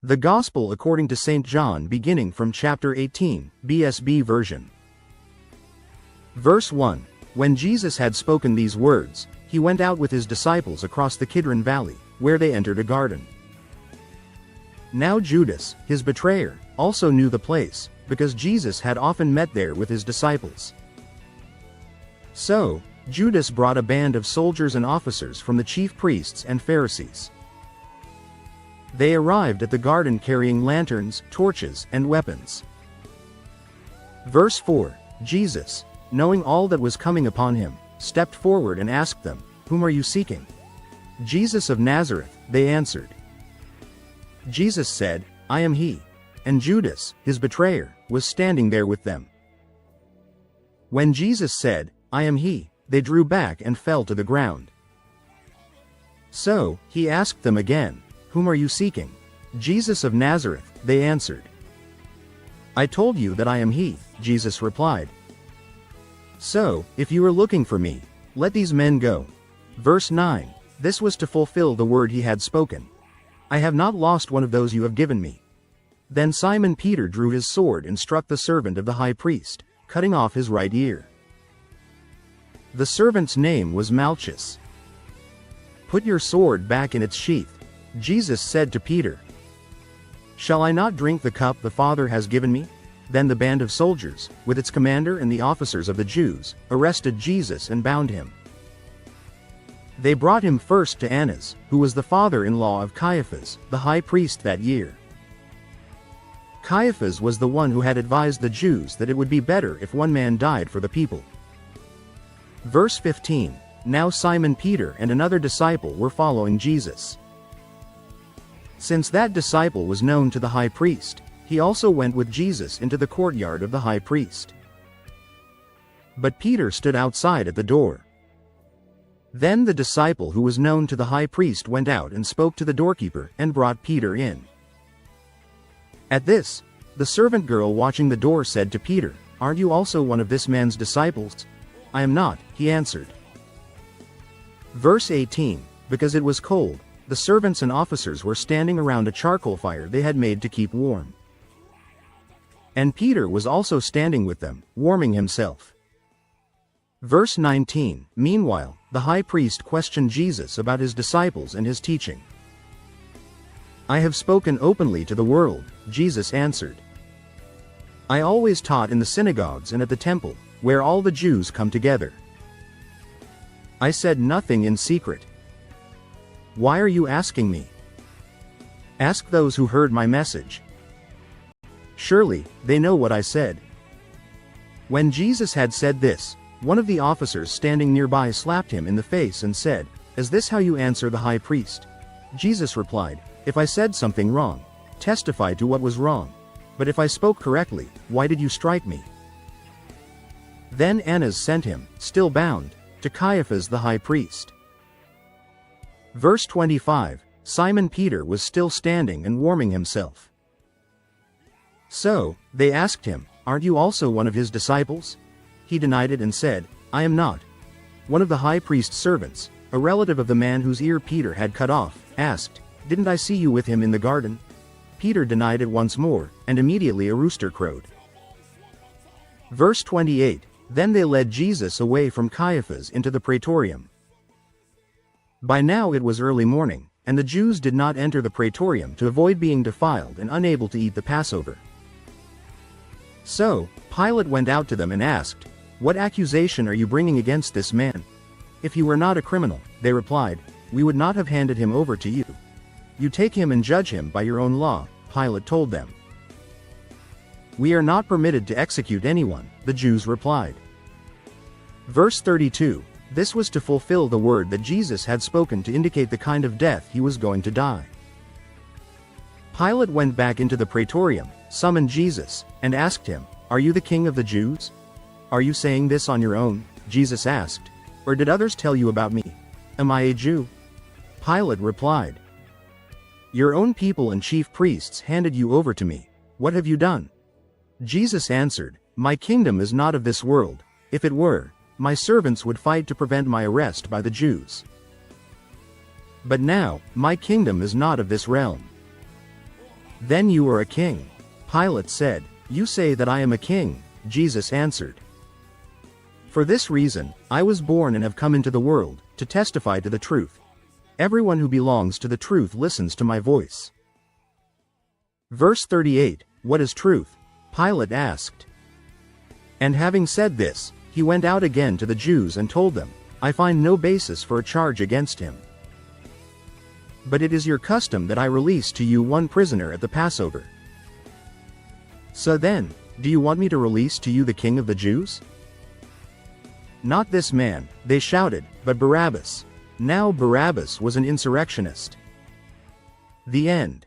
The Gospel according to St. John, beginning from chapter 18, BSB version. Verse 1. When Jesus had spoken these words, he went out with his disciples across the Kidron Valley, where they entered a garden. Now Judas, his betrayer, also knew the place, because Jesus had often met there with his disciples. So, Judas brought a band of soldiers and officers from the chief priests and Pharisees. They arrived at the garden carrying lanterns, torches, and weapons. Verse 4. Jesus, knowing all that was coming upon him, stepped forward and asked them, "Whom are you seeking?" "Jesus of Nazareth," they answered. Jesus said, "I am he." And Judas, his betrayer, was standing there with them. When Jesus said, "I am he," they drew back and fell to the ground. So, he asked them again, "Whom are you seeking?" "Jesus of Nazareth," they answered. "I told you that I am he," Jesus replied. "So, if you are looking for me, let these men go." Verse 9. This was to fulfill the word he had spoken. "I have not lost one of those you have given me." Then Simon Peter drew his sword and struck the servant of the high priest, cutting off his right ear. The servant's name was Malchus. "Put your sword back in its sheath," Jesus said to Peter. "Shall I not drink the cup the Father has given me?" Then the band of soldiers, with its commander and the officers of the Jews, arrested Jesus and bound him. They brought him first to Annas, who was the father-in-law of Caiaphas, the high priest that year. Caiaphas was the one who had advised the Jews that it would be better if one man died for the people. Verse 15. Now Simon Peter and another disciple were following Jesus. Since that disciple was known to the high priest, he also went with Jesus into the courtyard of the high priest. But Peter stood outside at the door. Then the disciple who was known to the high priest went out and spoke to the doorkeeper and brought Peter in. At this, the servant girl watching the door said to Peter, "Aren't you also one of this man's disciples?" "I am not," he answered. Verse 18. Because it was cold, the servants and officers were standing around a charcoal fire they had made to keep warm. And Peter was also standing with them, warming himself. Verse 19. Meanwhile, the high priest questioned Jesus about his disciples and his teaching. "I have spoken openly to the world," Jesus answered. "I always taught in the synagogues and at the temple, where all the Jews come together. I said nothing in secret. Why are you asking me? Ask those who heard my message. Surely, they know what I said." When Jesus had said this, one of the officers standing nearby slapped him in the face and said, "Is this how you answer the high priest?" Jesus replied, "If I said something wrong, testify to what was wrong. But if I spoke correctly, why did you strike me?" Then Annas sent him, still bound, to Caiaphas the high priest. Verse 25. Simon Peter was still standing and warming himself. So, they asked him, "Aren't you also one of his disciples?" He denied it and said, "I am not." One of the high priest's servants, a relative of the man whose ear Peter had cut off, asked, "Didn't I see you with him in the garden?" Peter denied it once more, and immediately a rooster crowed. Verse 28. Then they led Jesus away from Caiaphas into the praetorium. By now it was early morning, and the Jews did not enter the praetorium to avoid being defiled and unable to eat the Passover. So, Pilate went out to them and asked, "What accusation are you bringing against this man?" "If he were not a criminal," they replied, "we would not have handed him over to you. You take him and judge him by your own law," Pilate told them. "We are not permitted to execute anyone," the Jews replied. Verse 32. This was to fulfill the word that Jesus had spoken to indicate the kind of death he was going to die. Pilate went back into the praetorium, summoned Jesus, and asked him, "Are you the king of the Jews?" "Are you saying this on your own?" Jesus asked. "Or did others tell you about me? Am I a Jew?" Pilate replied, "Your own people and chief priests handed you over to me. What have you done?" Jesus answered, "My kingdom is not of this world. If it were, my servants would fight to prevent my arrest by the Jews. But now, my kingdom is not of this realm." Then you are a king. Pilate said, You say that I am a king. Jesus answered, For this reason, I was born and have come into the world, to testify to the truth. Everyone who belongs to the truth listens to my voice. Verse 38, What is truth? Pilate asked. And having said this, he went out again to the Jews and told them, I find no basis for a charge against him. But it is your custom that I release to you one prisoner at the Passover. So then, do you want me to release to you the king of the Jews? Not this man, they shouted, but Barabbas. Now Barabbas was an insurrectionist. The end.